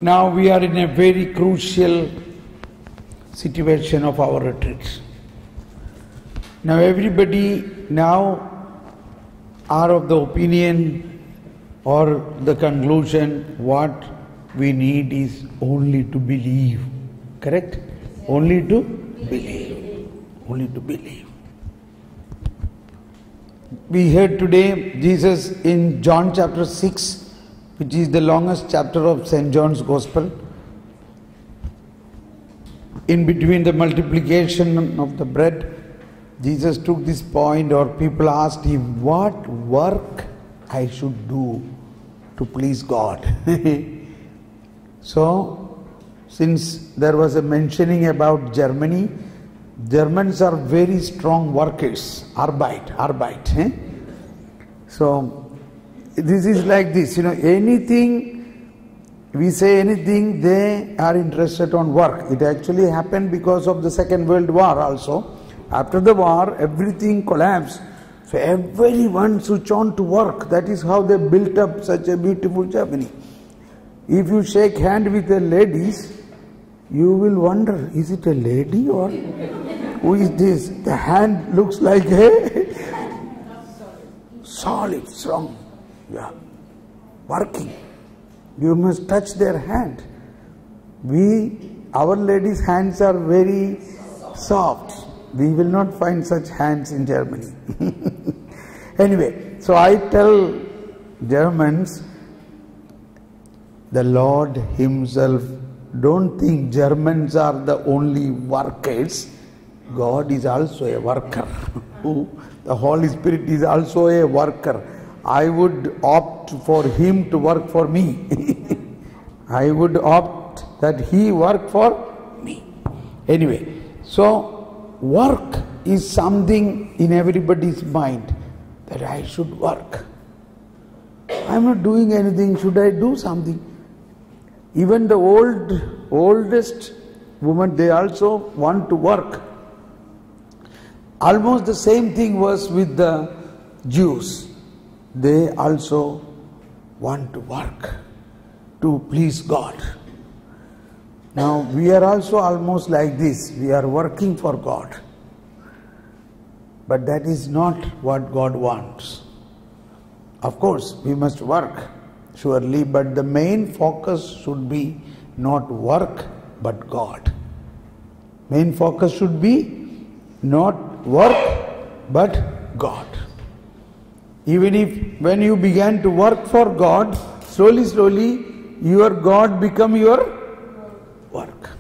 Now we are in a very crucial situation of our retreat. Now everybody now are of the opinion or the conclusion what we need is only to believe. Correct? Only to believe. Only to believe. We heard today Jesus in John chapter 6, which is the longest chapter of St. John's Gospel. In between the multiplication of the bread, Jesus took this point, or people asked him, what work I should do to please God? So, since there was a mentioning about Germany, Germans are very strong workers, Arbeit. So, this is like this, anything, we say anything, they are interested on work. It actually happened because of the Second World War also. After the war, everything collapsed. So everyone switched on to work. That is how they built up such a beautiful Germany. If you shake hand with the ladies, you will wonder, is it a lady or who is this? The hand looks like a solid, strong. Yeah, working. You must touch their hand. Our ladies' hands are very soft. We will not find such hands in Germany. Anyway, so I tell Germans, the Lord Himself, don't think Germans are the only workers. God is also a worker. The Holy Spirit is also a worker. I would opt for Him to work for me. I would opt that He work for me. Anyway, so work is something in everybody's mind, that I should work. I am not doing anything, should I do something? Even the oldest women, they also want to work. Almost the same thing was with the Jews. They also want to work to please God. Now we are also almost like this. We are working for God. But that is not what God wants. Of course, we must work, surely, but the main focus should be not work, but God. Main focus should be not work, but God. Even if when you began to work for God, slowly, your God become your work.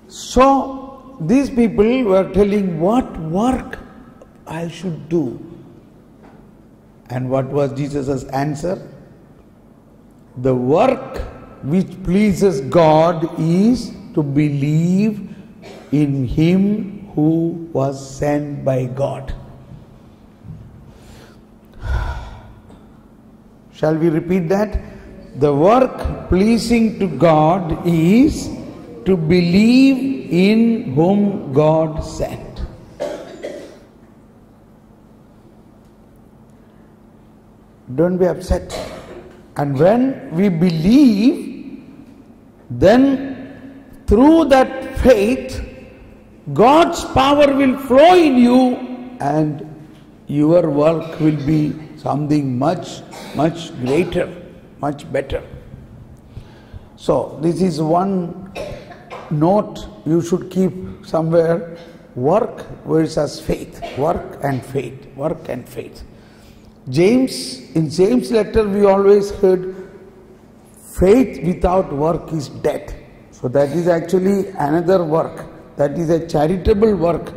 So, these people were telling what work I should do. And what was Jesus' answer? The work which pleases God is to believe in Him who was sent by God. Shall we repeat that? The work pleasing to God is to believe in whom God sent. Don't be upset. And when we believe, then through that faith, God's power will flow in you and your work will be something much greater, much better. So this is one note you should keep somewhere: work versus faith, work and faith, work and faith. In James' letter we always heard, faith without work is dead. So that is actually another work. That is a charitable work.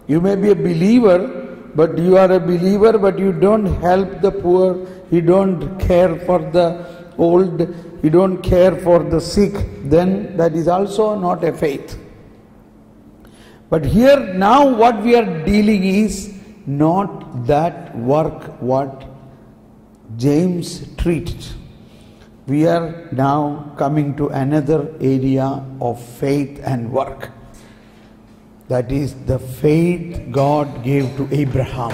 You may be a believer, but you are a believer, but you don't help the poor, you don't care for the old, you don't care for the sick, then that is also not a faith. But here now what we are dealing is not that work what James treated. We are now coming to another area of faith and work. That is the faith God gave to Abraham.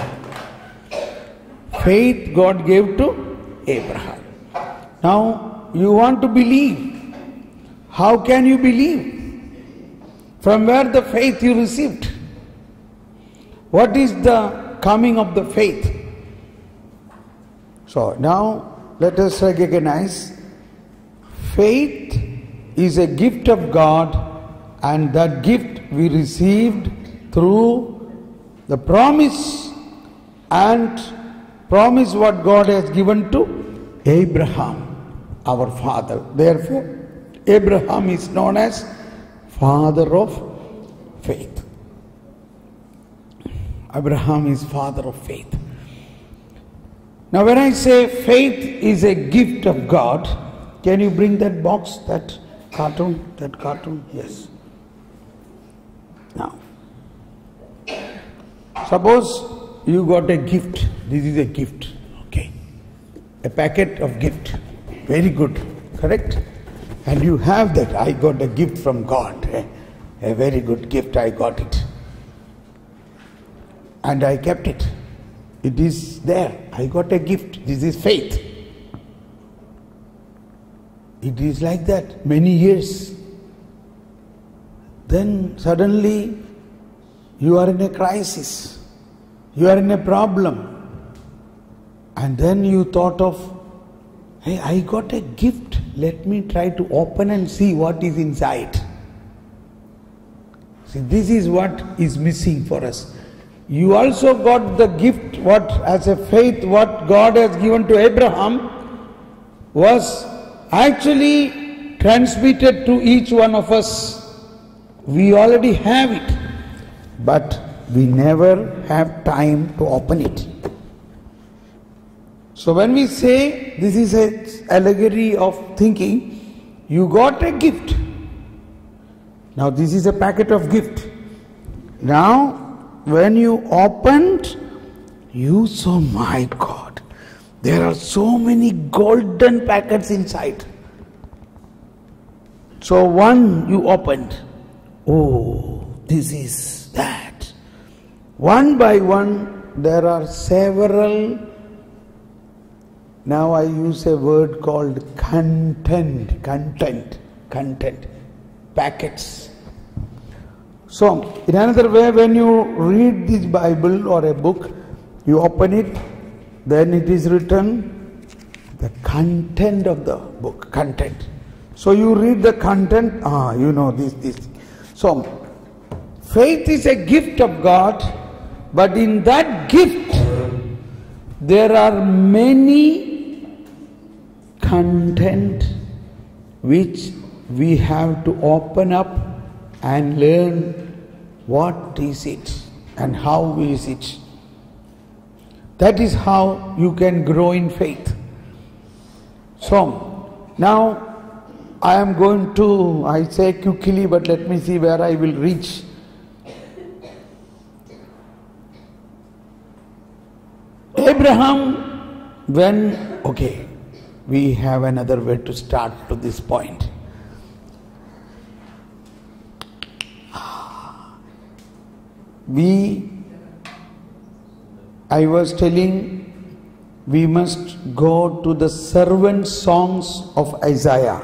Faith God gave to Abraham. Now you want to believe. How can you believe? From where the faith you received? What is the coming of the faith? So now let us recognize faith is a gift of God, and that gift we received through the promise, and promise what God has given to Abraham, our father. Therefore, Abraham is known as father of faith. Abraham is father of faith. Now when I say faith is a gift of God, can you bring that box, that cartoon? Yes. Now, suppose you got a gift. This is a gift. Okay. A packet of gift. Very good. Correct? And you have that. I got a gift from God. A very good gift. I got it. And I kept it. It is there. I got a gift. This is faith. It is like that many years. Then suddenly you are in a crisis. You are in a problem. And then you thought of, hey, I got a gift. Let me try to open and see what is inside. See, this is what is missing for us. You also got the gift, what as a faith, what God has given to Abraham was actually transmitted to each one of us. We already have it, but we never have time to open it. So when we say this is an allegory of thinking, you got a gift. Now this is a packet of gift. Now when you opened, you saw, my God, there are so many golden packets inside. So one you opened, oh, this is that. One by one, there are several, now I use a word called content, packets. So, in another way, when you read this Bible or a book, you open it, then it is written the content of the book, content. So you read the content, you know this. So, faith is a gift of God, but in that gift, there are many content which we have to open up and learn what is it and how is it. That is how you can grow in faith. So, now I am going to, I say quickly, but let me see where I will reach. Abraham, we have another way to start to this point. I was telling, we must go to the servant songs of Isaiah.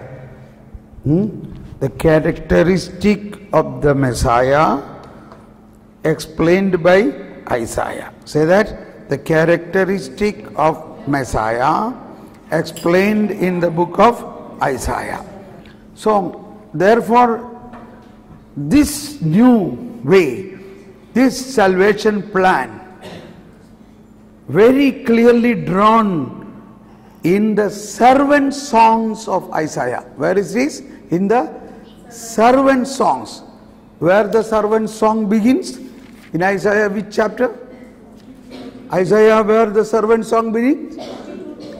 The characteristic of the Messiah explained by Isaiah. Say that, the characteristic of Messiah explained in the book of Isaiah. So, therefore, this new way, this salvation plan, very clearly drawn in the servant songs of Isaiah. Where is this? In the servant songs. Where the servant song begins? In Isaiah which chapter? Isaiah where the servant song begins?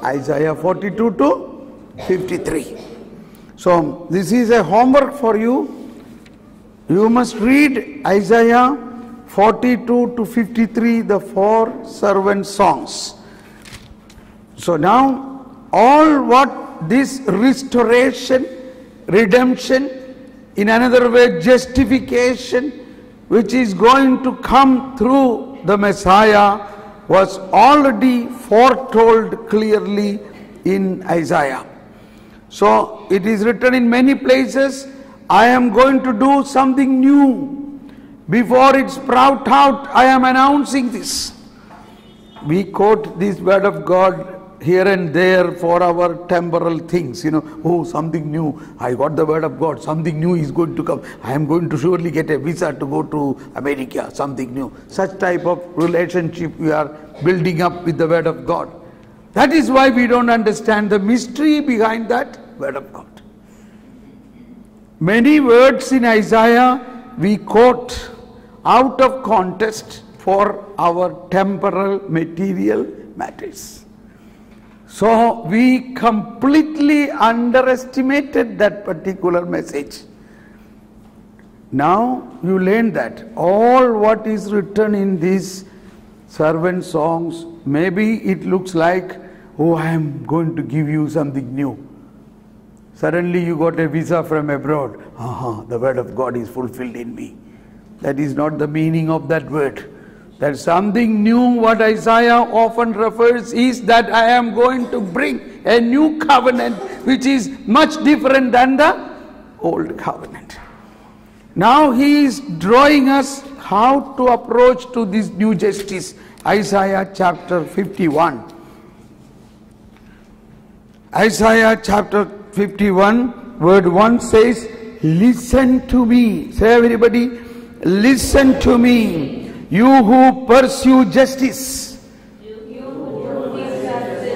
Isaiah 42 to 53. So this is a homework for you. You must read Isaiah 42 to 53, the 4 servant songs. So now, all what this restoration, redemption, in another way justification, which is going to come through the Messiah, was already foretold clearly in Isaiah. So it is written in many places, I am going to do something new. Before it sprout out, I am announcing this. We quote this word of God here and there for our temporal things. Oh, something new. I got the word of God. Something new is going to come. I am going to surely get a visa to go to America. Something new. Such type of relationship we are building up with the word of God. That is why we don't understand the mystery behind that word of God. Many words in Isaiah we quote out of context for our temporal material matters. So we completely underestimated that particular message. Now you learn that all what is written in these servant songs, maybe it looks like, oh, I am going to give you something new. Suddenly you got a visa from abroad. The word of God is fulfilled in me. That is not the meaning of that word. That something new, what Isaiah often refers, is that I am going to bring a new covenant which is much different than the old covenant. Now he is drawing us how to approach to this new justice. Isaiah chapter 51. Isaiah chapter 51, word 1 says, listen to me. Say everybody, listen to me. You who pursue justice,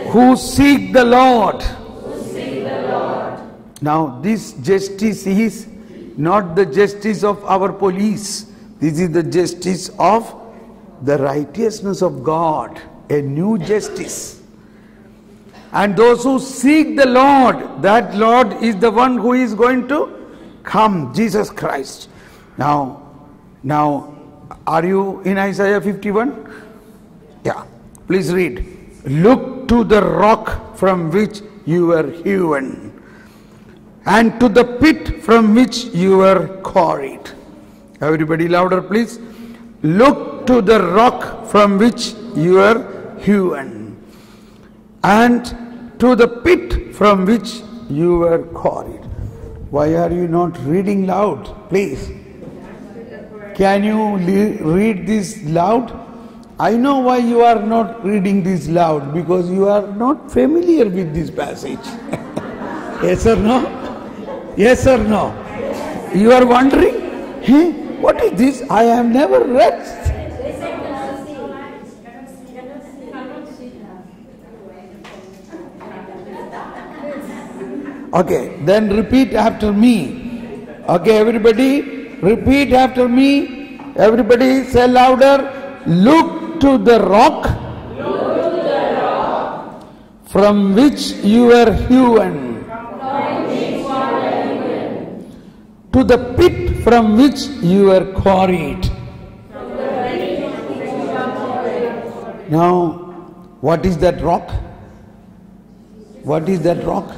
who seek the Lord. Now this justice is not the justice of our police. This is the justice of the righteousness of God, a new justice. And those who seek the Lord, that Lord is the one who is going to come, Jesus Christ. Now, are you in Isaiah 51? Yeah. Please read. Look to the rock from which you were hewn, and to the pit from which you were quarried. Everybody louder, please. Look to the rock from which you were hewn, and to the pit from which you were quarried. Why are you not reading loud? Please. Can you read this loud? I know why you are not reading this loud, because you are not familiar with this passage. Yes or no? Yes or no? You are wondering, hey, what is this? I have never read. Okay, then repeat after me. Okay, everybody. Repeat after me. Everybody say louder. Look to the rock, from which you were hewn, to the pit from which you were quarried. Now, what is that rock? What is that rock?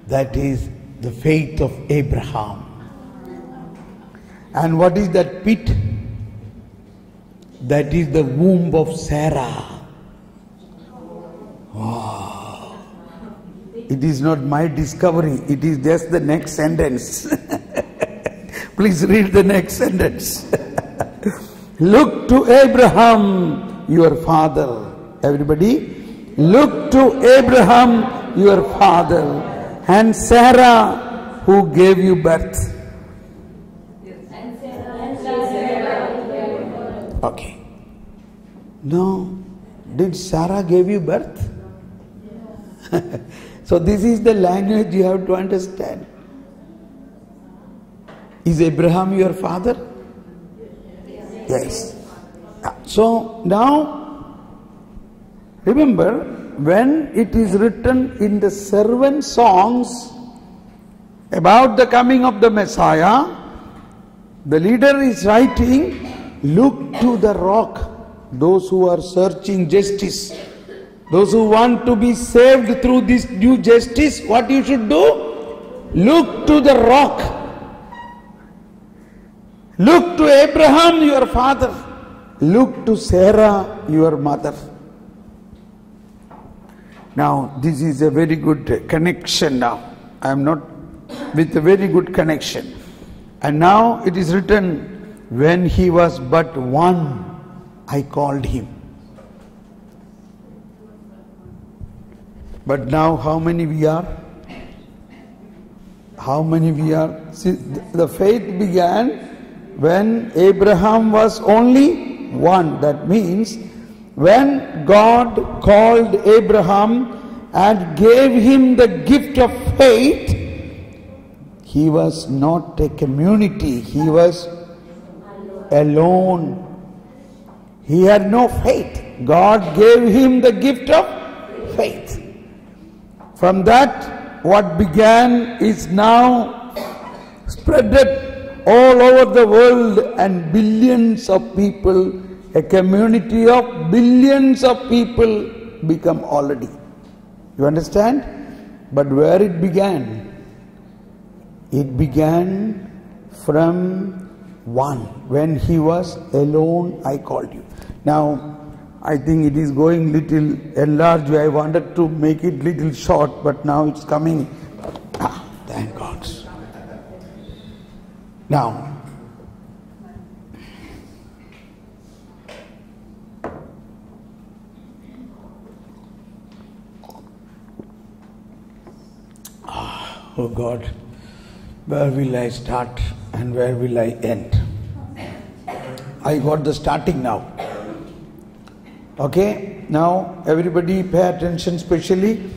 That is the faith of Abraham. And what is that pit? That is the womb of Sarah. Wow. It is not my discovery, it is just the next sentence. Please read the next sentence. Look to Abraham, your father. Everybody, look to Abraham, your father, and Sarah, who gave you birth. Okay. No. Did Sarah give you birth? So this is the language you have to understand. Is Abraham your father? Yes. So now, remember, when it is written in the servant songs about the coming of the Messiah, the leader is writing, look to the rock. Those who are searching justice, those who want to be saved through this new justice, what you should do? Look to the rock. Look to Abraham, your father. Look to Sarah, your mother. Now, this is a very good connection now. I am not with a very good connection. And now it is written, when he was but one, I called him. But now how many we are? How many we are? See, the faith began when Abraham was only one. That means when God called Abraham and gave him the gift of faith, he was not a community, he was alone. He had no faith. God gave him the gift of faith. From that, what began is now spreaded all over the world, and billions of people, a community of billions of people become already. You understand? But where it began? It began from one. When he was alone, I called you. Now, I think it is going little enlarged. I wanted to make it little short, but now it's coming. Thank God. Now, oh God, where will I start and where will I end? I got the starting now. Okay, now everybody pay attention specially.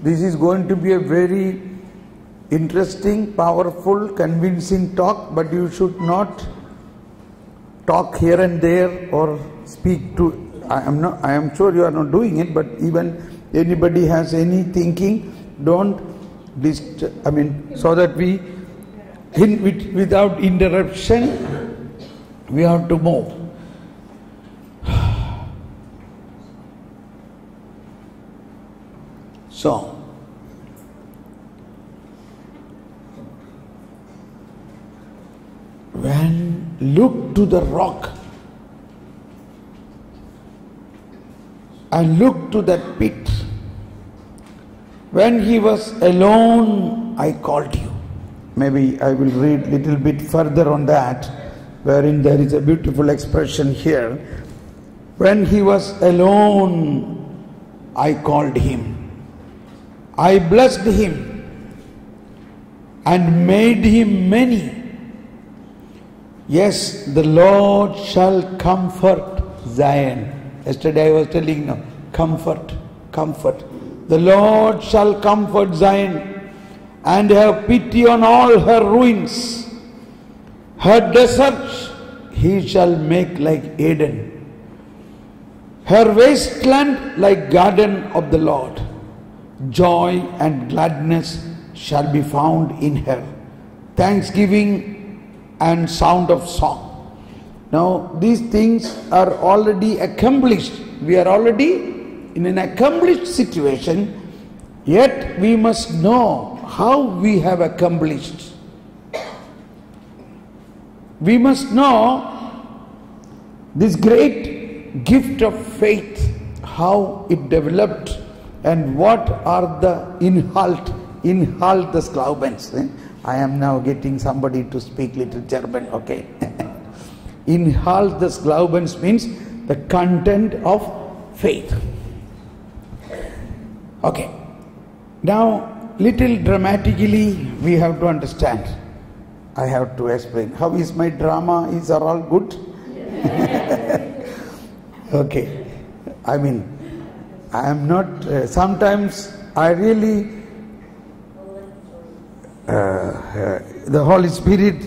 This is going to be a very interesting, powerful, convincing talk, but you should not talk here and there or speak to, I am sure you are not doing it, but even anybody has any thinking, don't so that we, without interruption, we have to move. So, when look to the rock and look to that pit, when he was alone, I called you. Maybe I will read little bit further on that, wherein there is a beautiful expression here. When he was alone, I called him. I blessed him and made him many. Yes, the Lord shall comfort Zion. Yesterday I was telling you, comfort, comfort. The Lord shall comfort Zion and have pity on all her ruins. Her deserts he shall make like Eden, her wasteland like garden of the Lord. Joy and gladness shall be found in her, thanksgiving and sound of song. Now these things are already accomplished. We are already in an accomplished situation, yet we must know how we have accomplished. We must know this great gift of faith, how it developed, and what are the Inhalt des Glaubens. I am now getting somebody to speak little German, okay. Inhalt des Glaubens means the content of faith. Okay. Now, little dramatically we have to understand. I have to explain. How is my drama? Is are all good? Okay. I mean, I am not, sometimes I really, the Holy Spirit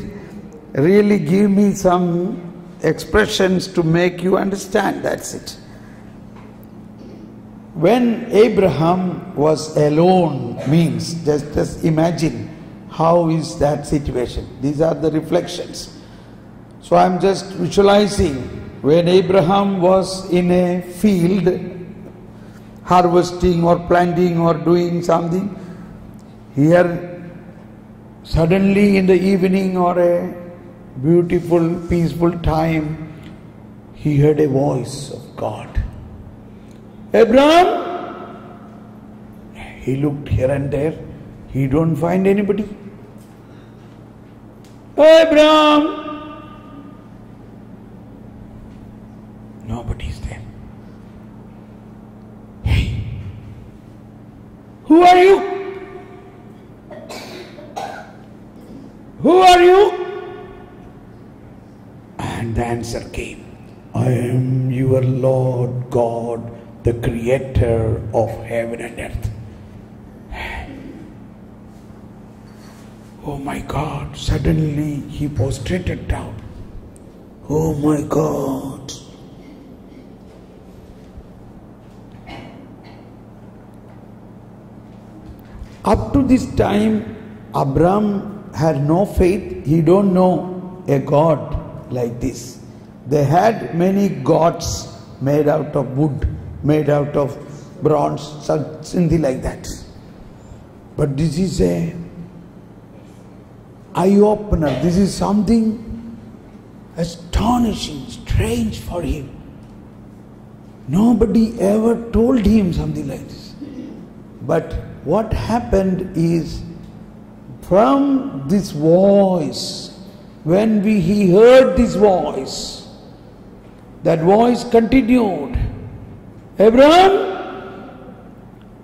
really give me some expressions to make you understand, that's it. When Abraham was alone means, just imagine how is that situation. These are the reflections. So I am just visualizing when Abraham was in a field harvesting or planting or doing something, here suddenly in the evening or a beautiful peaceful time, he heard a voice of God. Abraham, He looked here and there. He don't find anybody. Abraham! Nobody is there. Hey, who are you? Who are you? And the answer came, I am your Lord God, the creator of heaven and earth. Oh my God, suddenly he prostrated down. Oh my God. Up to this time, Abraham had no faith. He don't know a God like this. They had many gods made out of wood, made out of bronze, something like that. But this is a eye-opener. This is something astonishing, strange for him. Nobody ever told him something like this. But what happened is, from this voice, when he heard this voice, that voice continued, Abraham,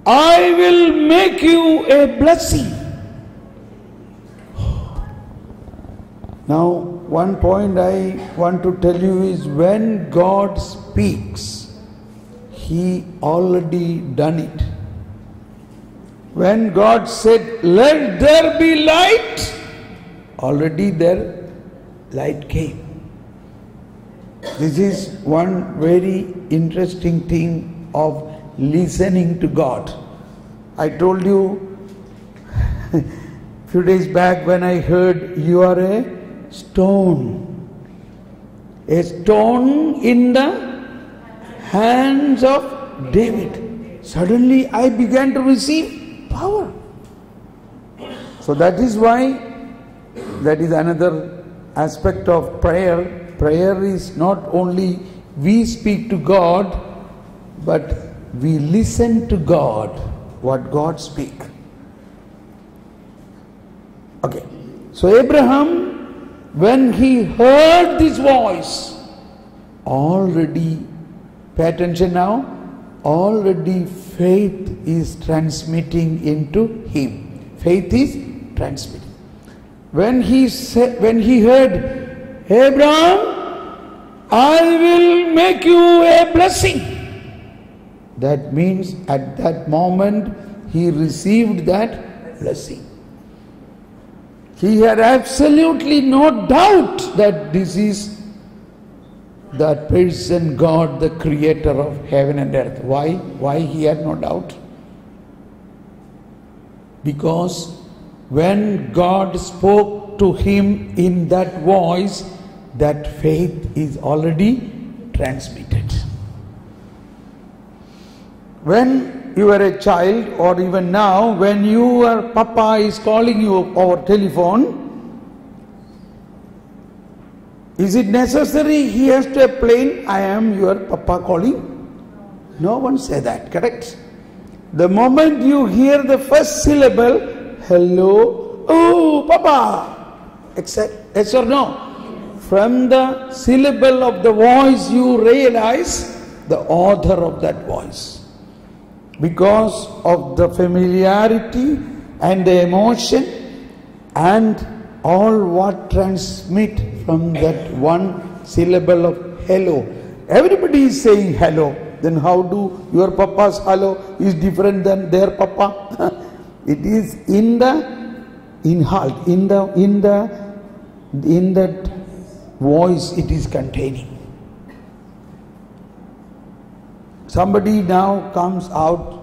I will make you a blessing. Now, one point I want to tell you is, when God speaks, He already done it. When God said, let there be light, already there light came. This is one very interesting thing of listening to God. I told you few days back when I heard, you are a stone in the hands of David. Suddenly I began to receive power. So that is why, that is another aspect of prayer. Prayer is not only we speak to God, but we listen to God, what God speaks. Okay. So Abraham, when he heard this voice, already, pay attention now, already faith is transmitting into him. Faith is transmitting. When he heard, Abraham, I will make you a blessing. That means at that moment he received that blessing. He had absolutely no doubt that this is that person, God, the creator of heaven and earth. Why? Why he had no doubt? Because when God spoke to him in that voice, that faith is already transmitted. When you are a child, or even now, when your papa is calling you over telephone, is it necessary he has to explain, I am your papa calling? No one say that, correct? The moment you hear the first syllable, hello, oh, papa, except, yes or no? From the syllable of the voice you realize the author of that voice. Because of the familiarity and the emotion and all what transmit from that one syllable of hello. Everybody is saying hello. Then how do your papa's hello is different than their papa? It is in that voice it is containing. Somebody now comes out,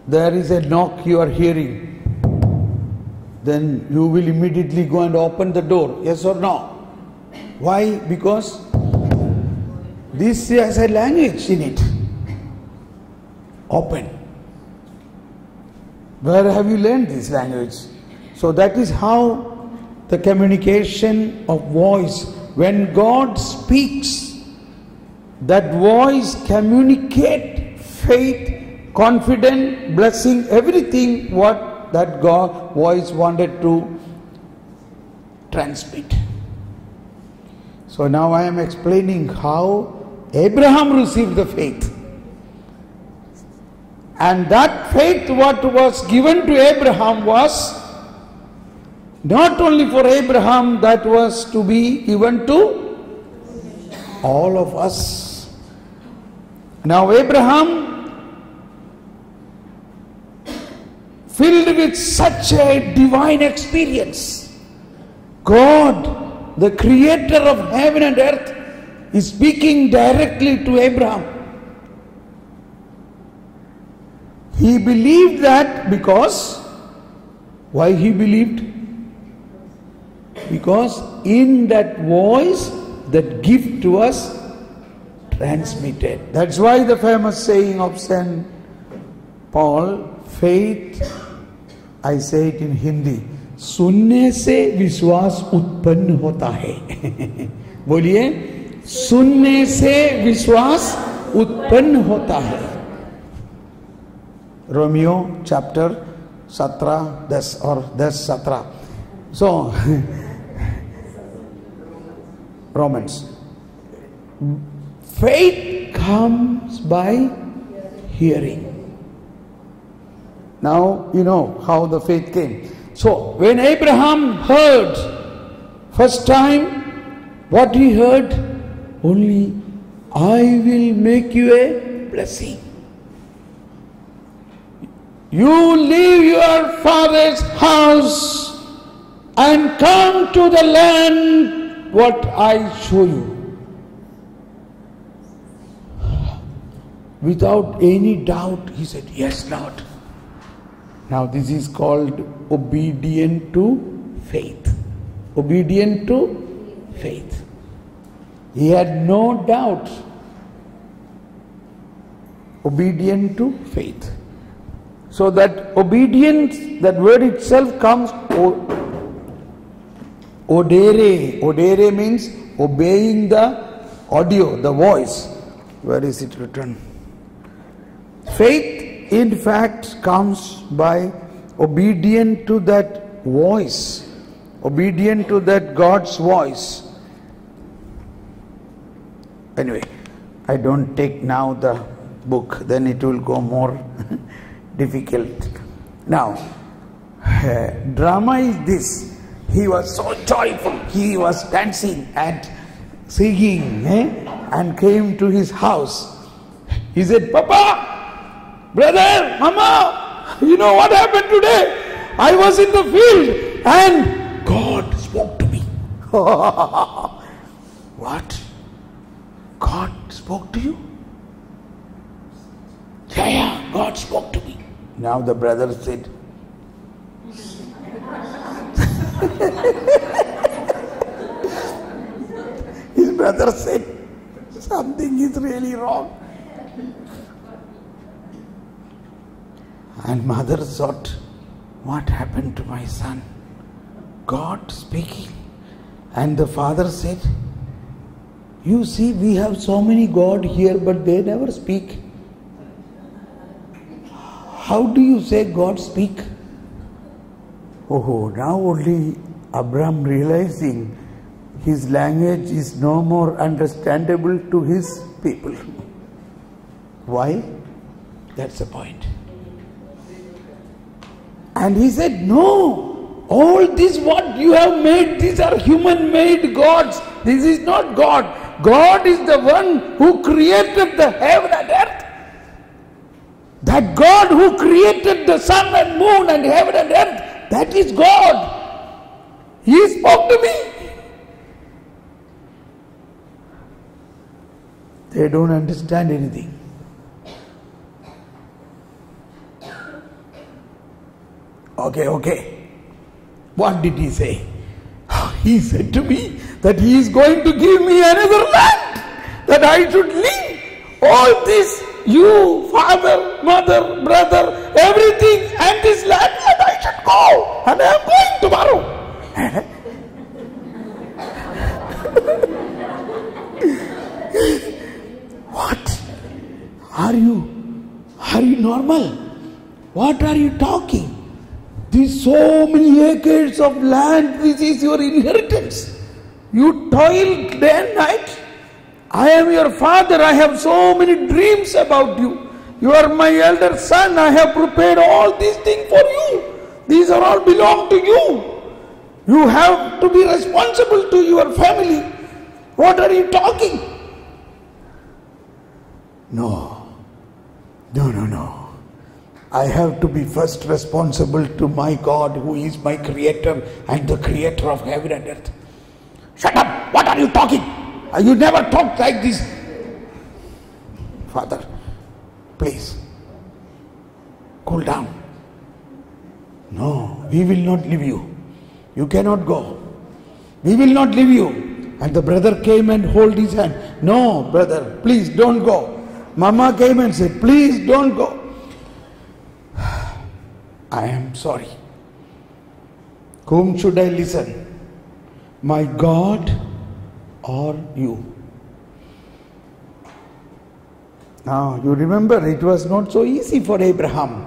there is a knock you are hearing. Then you will immediately go and open the door, yes or no? Why? Because this has a language in it. Open. Where have you learned this language? So that is how the communication of voice, when God speaks, that voice communicates faith confident, blessing, everything what that God voice wanted to transmit. So now I am explaining how Abraham received the faith. And that faith what was given to Abraham was not only for Abraham, that was to be given to all of us. Now Abraham, filled with such a divine experience, God, the creator of heaven and earth, is speaking directly to Abraham. He believed that because, why he believed? Because in that voice, that gift to us transmitted. That's why the famous saying of St. Paul, faith, I say it in Hindi, सुनने से विश्वास उत्पन्न होता है. बोलिए, सुनने से विश्वास उत्पन्न होता है. Romeo chapter 17 10 or 10-17. So Romans. Faith comes by hearing. Now you know how the faith came. So when Abraham heard first time, what he heard? Only, I will make you a blessing. You leave your father's house and come to the land what I show you. Without any doubt, he said, yes, Lord. Now this is called obedient to faith. Obedient to faith. He had no doubt. Obedient to faith. So that obedience, that word itself comes odere. Odere means obeying the audio, the voice. Where is it written? Faith, in fact, comes by obedient to that voice, obedient to that God's voice. Anyway, I don't take now the book, then it will go more difficult. Now, drama is this. He was so joyful. He was dancing and singing, and came to his house. He said, Papa, brother, Mama, you know what happened today? I was in the field and God spoke to me. What? God spoke to you? Yeah, God spoke to me. Now the brother said, his brother said, something is really wrong. And mother thought, what happened to my son? God speaking. And the father said, you see, we have so many God here, but they never speak. How do you say God speak? Oh, now only Abraham realizing his language is no more understandable to his people. Why? That's the point. And he said, no, all this what you have made, these are human-made gods. This is not God. God is the one who created the heaven and earth. That God who created the sun and moon and heaven and earth, that is God. He spoke to me. They don't understand anything. Okay. What did he say? He said to me that he is going to give me another land, that I should leave all this, you, father, mother, brother, everything, and this land, and I should go. And I am going tomorrow. What? Are you normal. What are you talking? These so many acres of land, this is your inheritance. You toil day and night. I am your father, I have so many dreams about you. You are my elder son, I have prepared all these things for you. These are all belong to you. You have to be responsible to your family. What are you talking? No. I have to be first responsible to my God, who is my creator and the creator of heaven and earth. Shut up! What are you talking? You never talked like this. Father, please, cool down. No, we will not leave you. You cannot go. We will not leave you. And the brother came and held his hand. No, brother, please don't go. Mama came and said, please don't go. I am sorry. Whom should I listen? My God or you? Now you remember, it was not so easy for Abraham.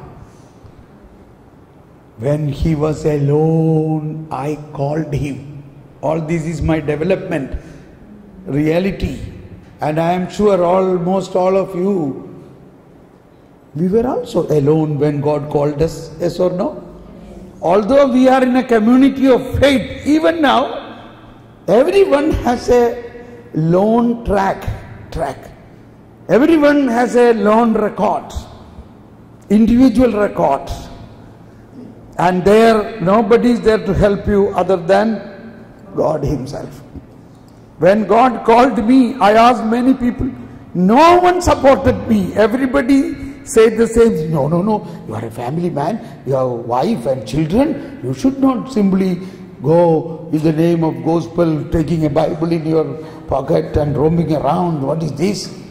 When he was alone, I called him. All this is my development reality. And I am sure almost all of you, we were also alone when God called us, yes or no? Although we are in a community of faith, even now, everyone has a lone track. Everyone has a lone record, individual record. And there, nobody is there to help you other than God Himself. When God called me, I asked many people. No one supported me. Everybody said the same. No. You are a family man. You have a wife and children. You should not simply go in the name of gospel, taking a Bible in your pocket and roaming around. What is this?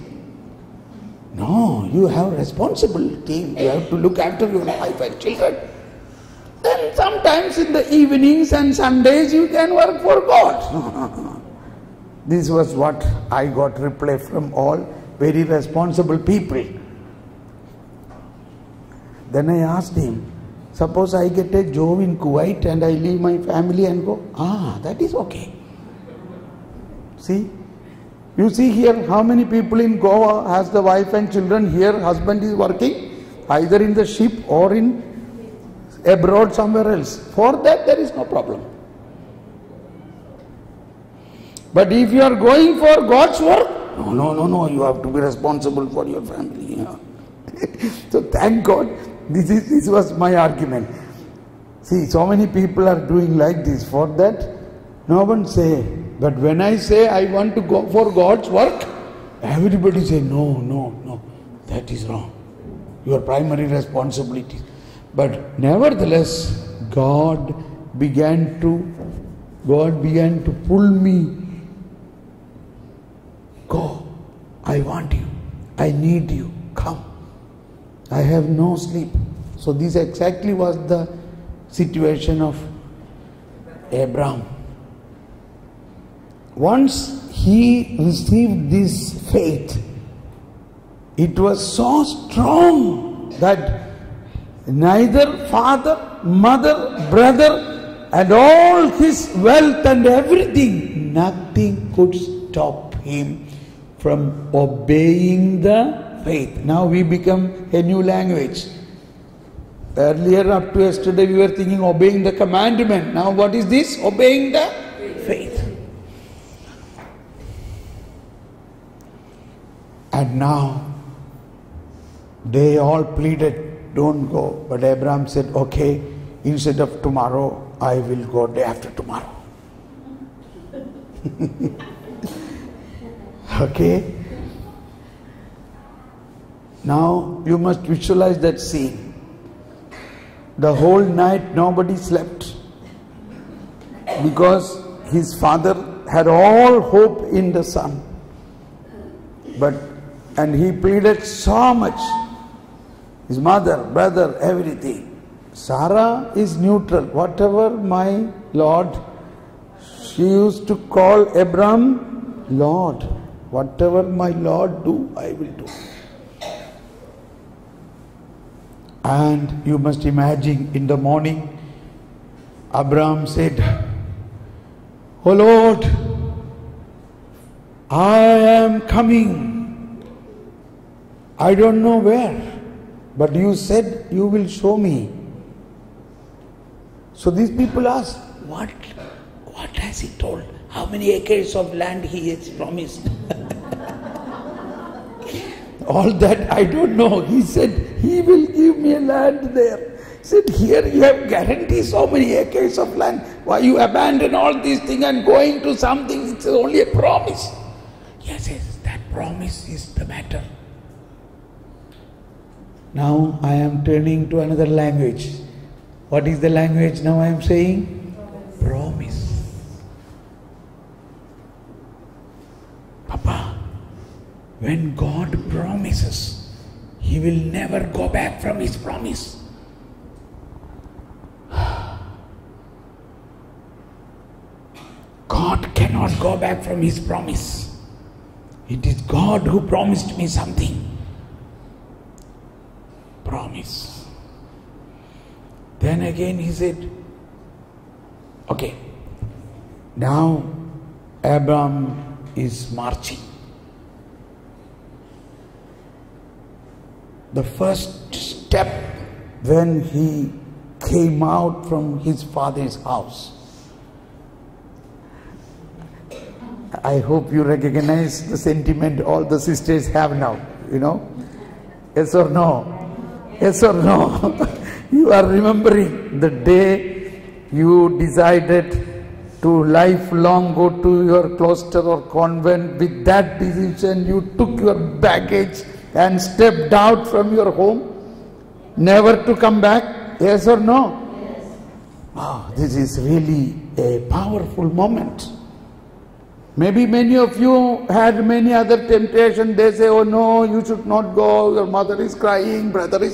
No, you have responsibility. You have to look after your wife and children. Then sometimes in the evenings and Sundays you can work for God. This was what I got reply from all very responsible people. Then I asked him, suppose I get a job in Kuwait and I leave my family and go. That is okay. See? You see here how many people in Goa has the wife and children. Here husband is working either in the ship or in abroad somewhere else. For that there is no problem. But if you are going for God's work, no, you have to be responsible for your family. So thank God, this was my argument. See, so many people are doing like this. For that, no one say. But when I say I want to go for God's work, everybody say, no, that is wrong. Your primary responsibility. But nevertheless, God began to pull me. Go. I want you. I need you. Come. I have no sleep. So this exactly was the situation of Abraham. Once he received this faith, it was so strong that neither father, mother, brother, and all his wealth and everything, nothing could stop him from obeying the faith. Now we become a new language. Earlier, up to yesterday, we were thinking obeying the commandment. Now what is this? Obeying the faith. And now, they all pleaded, don't go. But Abraham said, okay, instead of tomorrow, I will go day after tomorrow. Okay? Now, you must visualize that scene. The whole night, nobody slept. Because his father had all hope in the son. And he pleaded so much. His mother, brother, everything. Sarah is neutral. Whatever my Lord, she used to call Abraham Lord. Whatever my Lord do, I will do. And you must imagine, in the morning, Abraham said, "Oh Lord, I am coming. I don't know where, but you said you will show me." So these people ask, what has he told? How many acres of land he has promised? All that I don't know. He said, he will give me a land there. He said, here you have guarantee so many acres of land. Why you abandon all these things and going to something? It's only a promise. Yes, that promise is the matter. Now I am turning to another language. What is the language now I am saying? Promise. Papa, when God promises, He will never go back from His promise. God cannot go back from His promise. It is God who promised me something. Promise. Then again he said, okay, now Abraham is marching. The first step when he came out from his father's house. I hope you recognize the sentiment all the sisters have now, you know. Yes or no? Yes or no? You are remembering the day you decided to lifelong go to your cloister or convent. With that decision you took your baggage and stepped out from your home, never to come back. Yes or no? Yes. Wow, this is really a powerful moment. Maybe many of you had many other temptations. They say, oh no, you should not go, your mother is crying, brother is